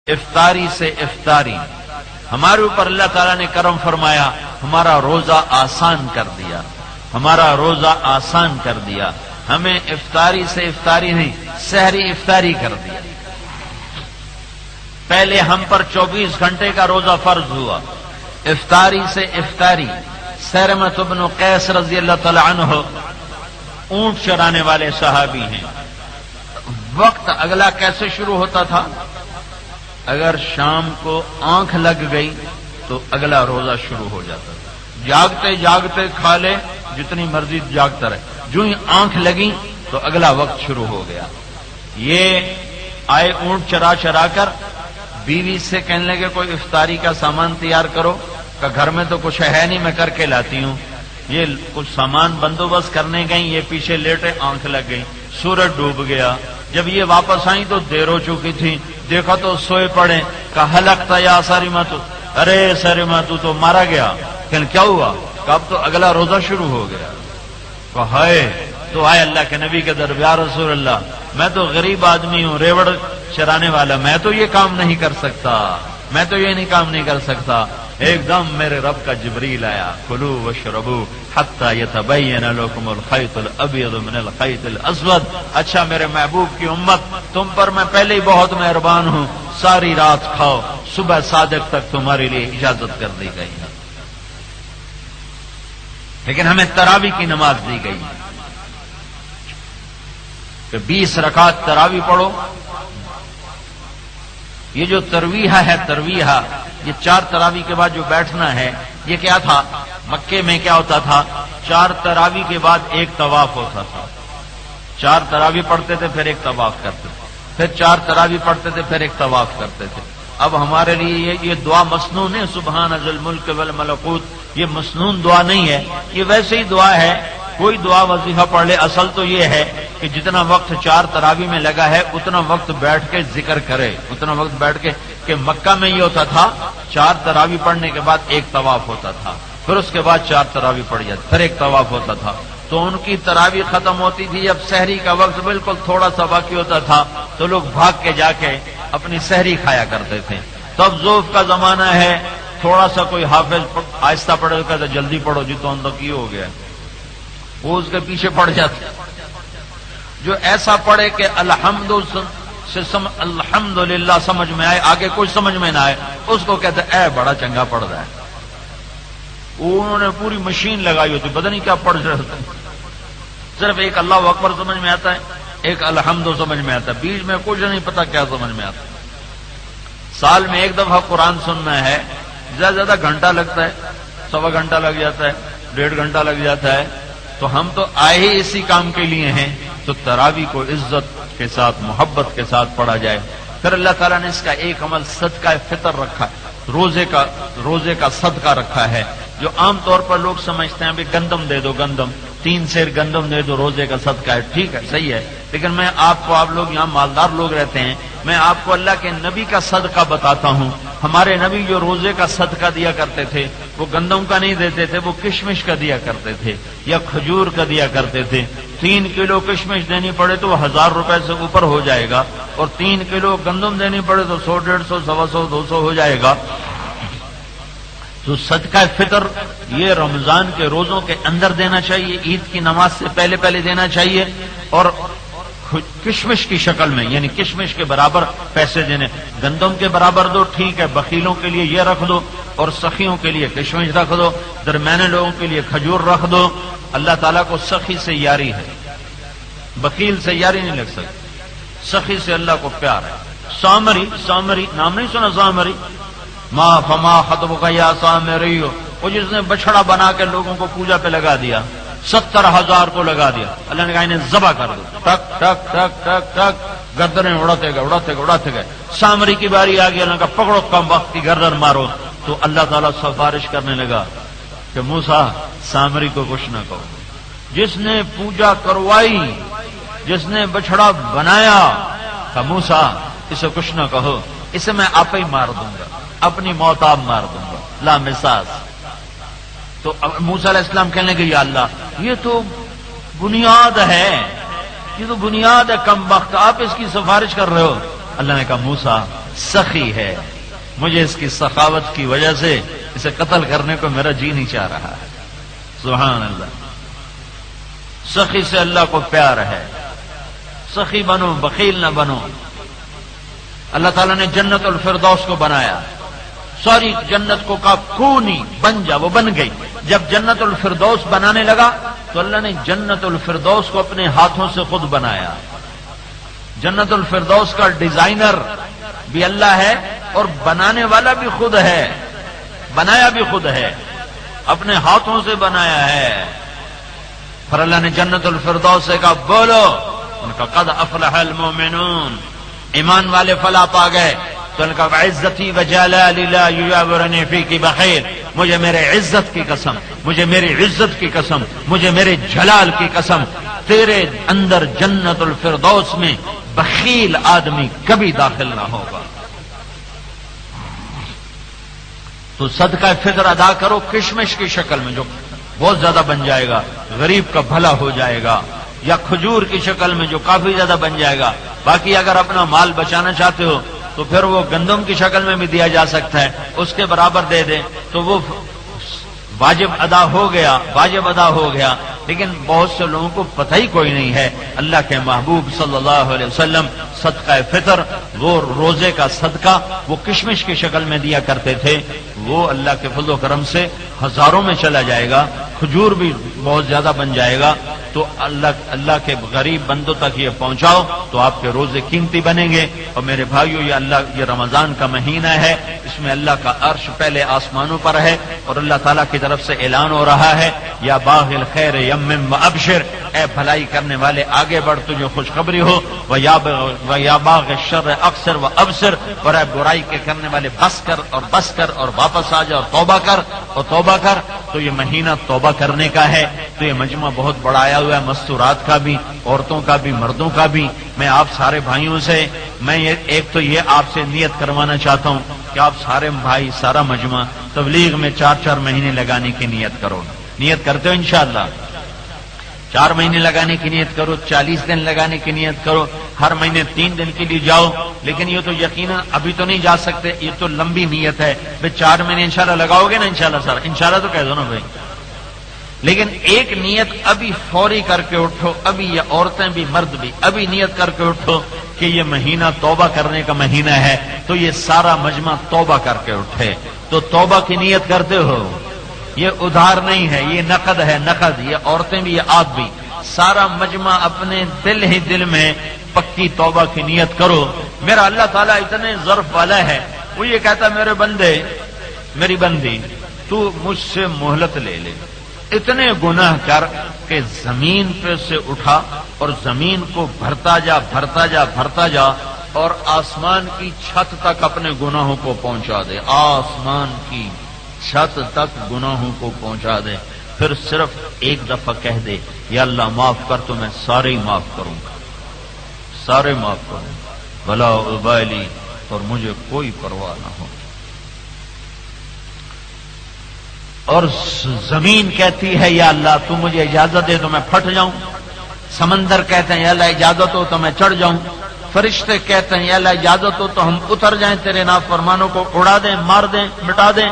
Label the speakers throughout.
Speaker 1: افطاری سے افطاری ہمارے اوپر اللہ تعالیٰ نے کرم فرمایا، ہمارا روزہ آسان کر دیا، ہمارا روزہ آسان کر دیا، ہمیں افطاری سے افطاری نہیں سحری افطاری کر دیا۔ پہلے ہم پر 24 گھنٹے کا روزہ فرض ہوا، افطاری سے افطاری۔ سیرمۃ بن قیس رضی اللہ تعالی عنہ اونٹ چرانے والے صحابی ہیں۔ وقت اگلا کیسے شروع ہوتا تھا؟ اگر شام کو آنکھ لگ گئی تو اگلا روزہ شروع ہو جاتا تھا، جاگتے جاگتے کھا لے، جتنی مرضی جاگتا رہے، جو ہی آنکھ لگی تو اگلا وقت شروع ہو گیا۔ یہ آئے اونٹ چرا چرا کر بیوی سے کہنے لگے کوئی افطاری کا سامان تیار کرو، کہ گھر میں تو کچھ ہے نہیں، میں کر کے لاتی ہوں۔ یہ کچھ سامان بندوبست کرنے گئیں، یہ پیچھے لیٹے، آنکھ لگ گئی، سورج ڈوب گیا۔ جب یہ واپس آئیں تو دیر ہو چکی تھی، دیکھا تو سوئے پڑے، کہا ہلکتا یا سارمہ، تو ارے سارمہ تو مارا گیا۔ کہ کیا ہوا؟ کہ اب تو اگلا روزہ شروع ہو گیا۔ کہ ہائے، تو آئے اللہ کے نبی کے دربار، رسول اللہ میں تو غریب آدمی ہوں، ریوڑ چرانے والا، میں تو یہ کام نہیں کر سکتا، میں تو یہ کام نہیں کر سکتا۔ ایک دم میرے رب کا جبریل آیا، کلوا واشربوا حتی یتبین لکم الخیط الابیض من الخیط الاسود۔ اچھا میرے محبوب کی امت، تم پر میں پہلے ہی بہت مہربان ہوں، ساری رات کھاؤ، صبح صادق تک تمہارے لیے اجازت کر دی گئی ہے۔ لیکن ہمیں تراویح کی نماز دی گئی کہ 20 رکعت تراویح پڑھو۔ یہ جو ترویحہ ہے، ترویحہ یہ 4 تراویح کے بعد جو بیٹھنا ہے، یہ کیا تھا؟ مکے میں کیا ہوتا تھا؟ 4 تراویح کے بعد ایک طواف ہوتا تھا۔ 4 تراویح پڑھتے تھے، پھر ایک طواف کرتے تھے، پھر 4 تراویح پڑھتے تھے، پھر ایک طواف کرتے تھے۔ اب ہمارے لیے یہ دعا مسنون ہے، سبحان ذی الملک والملکوت، یہ مسنون دعا نہیں ہے، یہ ویسے ہی دعا ہے، کوئی دعا وظیفہ پڑھ لے۔ اصل تو یہ ہے کہ جتنا وقت 4 تراویح میں لگا ہے اتنا وقت بیٹھ کے ذکر کرے، اتنا وقت بیٹھ کے۔ کہ مکہ میں یہ ہوتا تھا 4 تراویح پڑھنے کے بعد ایک طواف ہوتا تھا، پھر اس کے بعد 4 تراویح پڑھ جاتی، پھر ایک طواف ہوتا تھا۔ تو ان کی تراویح ختم ہوتی تھی، جب سحری کا وقت بالکل تھوڑا سا باقی ہوتا تھا تو لوگ بھاگ کے جا کے اپنی سحری کھایا کرتے تھے۔ تو اب ذوف کا زمانہ ہے، تھوڑا سا کوئی حافظ آہستہ پڑھے گا تو جلدی پڑھو جی، تو اندر کی ہو گیا، وہ اس کے پیچھے پڑ جاتے۔ جو ایسا پڑھے کہ الحمدللہ سمجھ میں آئے، آگے کچھ سمجھ میں نہ آئے، اس کو کہتے اے بڑا چنگا پڑھ رہا ہے۔ انہوں نے پوری مشین لگائی ہوتی، پتہ نہیں کیا پڑھ رہے ہوتے، صرف ایک اللہ اکبر سمجھ میں آتا ہے، ایک الحمد سمجھ میں آتا ہے، بیچ میں کچھ نہیں پتا کیا سمجھ میں آتا ہے۔ سال میں ایک دفعہ قرآن سننا ہے، زیادہ زیادہ گھنٹہ لگتا ہے، 1.25 گھنٹہ لگ جاتا ہے، 1.5 گھنٹہ لگ جاتا ہے۔ تو ہم تو آئے ہی اسی کام کے لیے ہیں، تو تراویح کو عزت کے ساتھ، محبت کے ساتھ پڑھا جائے۔ پھر اللہ تعالیٰ نے اس کا ایک عمل صدقہ فطر رکھا ہے، روزے کا صدقہ رکھا ہے، جو عام طور پر لوگ سمجھتے ہیں بھی گندم دے دو، گندم 3 سیر گندم دے دو، روزے کا صدقہ ہے۔ ٹھیک ہے، صحیح ہے، لیکن میں آپ لوگ یہاں مالدار لوگ رہتے ہیں، میں آپ کو اللہ کے نبی کا صدقہ بتاتا ہوں۔ ہمارے نبی جو روزے کا صدقہ دیا کرتے تھے وہ گندم کا نہیں دیتے تھے، وہ کشمش کا دیا کرتے تھے یا کھجور کا دیا کرتے تھے۔ 3 کلو کشمش دینی پڑے تو 1000 روپے سے اوپر ہو جائے گا، اور 3 کلو گندم دینی پڑے تو 100، 150، 125، 200 ہو جائے گا۔ تو صدقہ فطر یہ رمضان کے روزوں کے اندر دینا چاہیے، عید کی نماز سے پہلے دینا چاہیے، اور کشمش کی شکل میں، یعنی کشمش کے برابر پیسے دینے۔ گندم کے برابر دو ٹھیک ہے، بخیلوں کے لیے یہ رکھ دو، اور سخیوں کے لیے کشمش رکھ دو، درمیانے لوگوں کے لیے کھجور رکھ دو۔ اللہ تعالیٰ کو سخی سے یاری ہے، بخیل سے یاری نہیں لگ سکتی، سخی سے اللہ کو پیار ہے۔ سامری نام نہیں سنا؟ سامری، ما فما خطبک یا سامری، وہ جس نے بچڑا بنا کے لوگوں کو پوجا پہ لگا دیا، 70,000 کو لگا دیا۔ اللہ نے کہا انہیں ذبح کر دو، ٹک ٹک ٹک ٹک ٹک، گردنیں اڑاتے گئے۔ سامری کی باری آ گئی، اللہ نے کہا پکڑو کم وقت کی گردن مارو۔ تو اللہ تعالیٰ سفارش کرنے لگا کہ موسیٰ سامری کو کچھ نہ کہو، جس نے پوجا کروائی، جس نے بچڑا بنایا، کہ موسیٰ اسے کچھ نہ کہو، اسے میں آپ ہی مار دوں گا، اپنی موت آپ مار دوں گا، لا مساس۔ تو موسیٰ علیہ السلام کہنے لگے یا اللہ یہ تو بنیاد ہے، یہ تو بنیاد ہے، کم وقت آپ اس کی سفارش کر رہے ہو۔ اللہ نے کہا موسیٰ سخی ہے، مجھے اس کی سخاوت کی وجہ سے اسے قتل کرنے کو میرا جی نہیں چاہ رہا ہے۔ سبحان اللہ، سخی سے اللہ کو پیار ہے۔ سخی بنو، بخیل نہ بنو۔ اللہ تعالیٰ نے جنت الفردوس کو بنایا، ساری جنت کو کہا کونی بن جا، وہ بن گئی۔ جب جنت الفردوس بنانے لگا تو اللہ نے جنت الفردوس کو اپنے ہاتھوں سے خود بنایا۔ جنت الفردوس کا ڈیزائنر بھی اللہ ہے اور بنانے والا بھی خود ہے، بنایا بھی خود ہے، اپنے ہاتھوں سے بنایا ہے۔ پھر اللہ نے جنت الفردوس سے کہا بولو، ان کا قد افلح المؤمنون، ایمان والے فلاح پا گئے۔ تو ان کا عزتی وجلالی لا یجاورنی فیک بخیر، مجھے میرے عزت کی قسم، مجھے میری عزت کی قسم، مجھے میرے جلال کی قسم، تیرے اندر جنت الفردوس میں بخیل آدمی کبھی داخل نہ ہوگا۔ تو صدقہ فطر ادا کرو کشمش کی شکل میں، جو بہت زیادہ بن جائے گا، غریب کا بھلا ہو جائے گا، یا کھجور کی شکل میں جو کافی زیادہ بن جائے گا۔ باقی اگر اپنا مال بچانا چاہتے ہو تو پھر وہ گندم کی شکل میں بھی دیا جا سکتا ہے، اس کے برابر دے دیں تو وہ واجب ادا ہو گیا، واجب ادا ہو گیا۔ لیکن بہت سے لوگوں کو پتہ ہی کوئی نہیں ہے، اللہ کے محبوب صلی اللہ علیہ وسلم صدقہ فطر، وہ روزے کا صدقہ وہ کشمش کی شکل میں دیا کرتے تھے، وہ اللہ کے فضل و کرم سے ہزاروں میں چلا جائے گا، کھجور بھی بہت زیادہ بن جائے گا۔ تو اللہ کے غریب بندوں تک یہ پہنچاؤ تو آپ کے روزے قیمتی بنیں گے۔ اور میرے بھائیو، یہ رمضان کا مہینہ ہے، اس میں اللہ کا عرش پہلے آسمانوں پر ہے اور اللہ تعالیٰ کی طرف سے اعلان ہو رہا ہے، یا باغ الخیر یمم وابشر، اے بھلائی کرنے والے آگے بڑھ، تجھے خوشخبری ہو، ویا باغ الشر اقصر وابصر، اور اے برائی کے کرنے والے بس کر اور بس کر اور واپس آ جا اور توبہ کر اور توبہ کر۔ تو یہ مہینہ توبہ کرنے کا ہے۔ تو یہ مجمع بہت بڑا آیا ہوا ہے، مستورات کا بھی، عورتوں کا بھی، مردوں کا بھی۔ میں آپ سارے بھائیوں سے ایک تو یہ آپ سے نیت کروانا چاہتا ہوں کہ آپ سارے بھائی، سارا مجمع تبلیغ میں 4 مہینے لگانے کی نیت کرو۔ نیت کرتے ہو انشاءاللہ؟ 4 مہینے لگانے کی نیت کرو، 40 دن لگانے کی نیت کرو، ہر مہینے 3 دن کے لیے جاؤ۔ لیکن یہ تو یقیناً ابھی تو نہیں جا سکتے، یہ تو لمبی نیت ہے۔ بھائی 4 مہینے انشاءاللہ لگاؤ گے نا؟ انشاءاللہ سر، انشاءاللہ تو کہہ دو نا بھائی۔ لیکن ایک نیت ابھی فوری کر کے اٹھو، ابھی یہ عورتیں بھی مرد بھی ابھی نیت کر کے اٹھو کہ یہ مہینہ توبہ کرنے کا مہینہ ہے، تو یہ سارا مجمع توبہ کر کے اٹھے۔ تو توبہ کی نیت کرتے ہو؟ یہ ادھار نہیں ہے، یہ نقد ہے، نقد۔ یہ عورتیں بھی، یہ آپ بھی، سارا مجمع اپنے دل ہی دل میں پکی توبہ کی نیت کرو۔ میرا اللہ تعالیٰ اتنے ظرف والا ہے، وہ یہ کہتا میرے بندے، میری بندی، تو مجھ سے مہلت لے لے، اتنے گناہ کر کہ زمین پہ سے اٹھا اور زمین کو بھرتا جا، بھرتا جا، بھرتا جا، اور آسمان کی چھت تک اپنے گناہوں کو پہنچا دے، آسمان کی چھت تک گناہوں کو پہنچا دے۔ پھر صرف ایک دفعہ کہہ دے یا اللہ معاف کر، تو میں سارے ہی معاف کروں گا، سارے معاف کروں گا، بلا ابالی، اور مجھے کوئی پرواہ نہ ہو۔ اور زمین کہتی ہے یا اللہ تو مجھے اجازت دے تو میں پھٹ جاؤں، سمندر کہتے ہیں یا اللہ اجازت ہو تو میں چڑھ جاؤں، فرشتے کہتے ہیں یا اللہ اجازت ہو تو ہم اتر جائیں، تیرے نافرمانوں کو اڑا دیں، مار دیں، مٹا دیں۔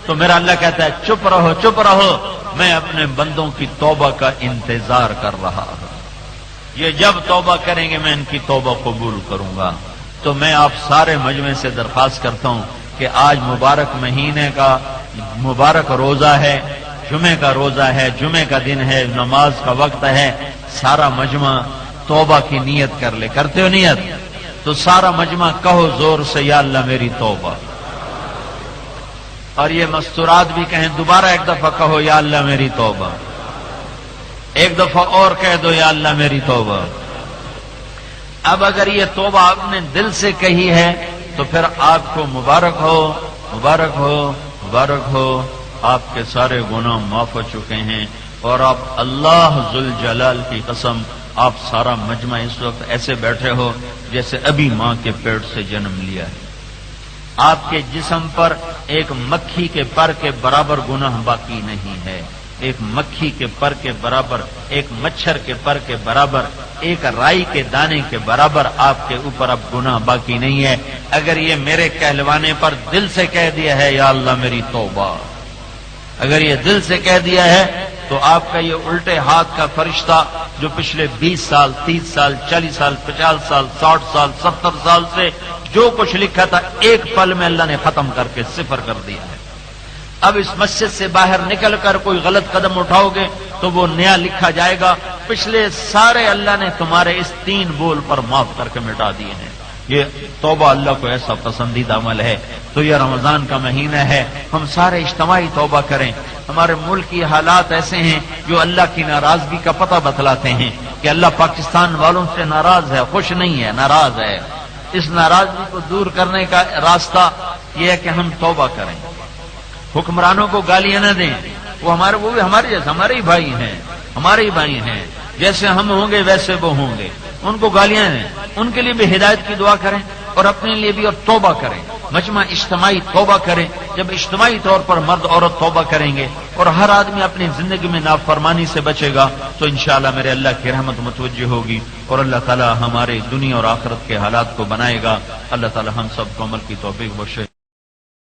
Speaker 1: تو میرا اللہ کہتا ہے چپ رہو، چپ رہو، میں اپنے بندوں کی توبہ کا انتظار کر رہا ہوں، یہ جب توبہ کریں گے میں ان کی توبہ قبول کروں گا۔ تو میں آپ سارے مجمع سے درخواست کرتا ہوں کہ آج مبارک مہینے کا مبارک روزہ ہے، جمعے کا روزہ ہے، جمعے کا دن ہے، نماز کا وقت ہے، سارا مجمع توبہ کی نیت کر لے۔ کرتے ہو نیت؟ تو سارا مجمع کہو زور سے یا اللہ میری توبہ، اور یہ مستورات بھی کہیں، دوبارہ ایک دفعہ کہو یا اللہ میری توبہ، ایک دفعہ اور کہہ دو یا اللہ میری توبہ۔ اب اگر یہ توبہ آپ نے دل سے کہی ہے تو پھر آپ کو مبارک ہو، مبارک ہو، مبارک ہو، آپ کے سارے گناہ معاف ہو چکے ہیں، اور آپ اللہ ذوالجلال کی قسم، آپ سارا مجمع اس وقت ایسے بیٹھے ہو جیسے ابھی ماں کے پیٹ سے جنم لیا ہے۔ آپ کے جسم پر ایک مکھی کے پر کے برابر گناہ باقی نہیں ہے، ایک مکھی کے پر کے برابر، ایک مچھر کے پر کے برابر، ایک رائی کے دانے کے برابر آپ کے اوپر اب گناہ باقی نہیں ہے۔ اگر یہ میرے کہلوانے پر دل سے کہہ دیا ہے یا اللہ میری توبہ، اگر یہ دل سے کہہ دیا ہے تو آپ کا یہ الٹے ہاتھ کا فرشتہ جو پچھلے 20 سال 30 سال 40 سال 50 سال 60 سال 70 سال سے جو کچھ لکھا تھا ایک پل میں اللہ نے ختم کر کے صفر کر دیا ہے۔ اب اس مسجد سے باہر نکل کر کوئی غلط قدم اٹھاؤ گے تو وہ نیا لکھا جائے گا، پچھلے سارے اللہ نے تمہارے اس 3 بول پر معاف کر کے مٹا دیے ہیں۔ یہ توبہ اللہ کو ایسا پسندیدہ عمل ہے۔ تو یہ رمضان کا مہینہ ہے، ہم سارے اجتماعی توبہ کریں۔ ہمارے ملک کی حالات ایسے ہیں جو اللہ کی ناراضگی کا پتہ بتلاتے ہیں کہ اللہ پاکستان والوں سے ناراض ہے، خوش نہیں ہے، ناراض ہے۔ اس ناراضگی کو دور کرنے کا راستہ یہ ہے کہ ہم توبہ کریں، حکمرانوں کو گالیاں نہ دیں، وہ بھی ہمارے جیسے ہمارے ہی بھائی ہیں، ہمارے ہی بھائی ہیں، جیسے ہم ہوں گے ویسے وہ ہوں گے، ان کو گالیاں دیں، ان کے لیے بھی ہدایت کی دعا کریں اور اپنے لیے بھی اور توبہ کریں، مجمع اجتماعی توبہ کریں۔ جب اجتماعی طور پر مرد عورت توبہ کریں گے اور ہر آدمی اپنی زندگی میں نافرمانی سے بچے گا تو انشاءاللہ میرے اللہ کی رحمت متوجہ ہوگی اور اللہ تعالی ہمارے دنیا اور آخرت کے حالات کو بنائے گا۔ اللہ تعالی ہم سب کو عمل کی توفیق بخشے۔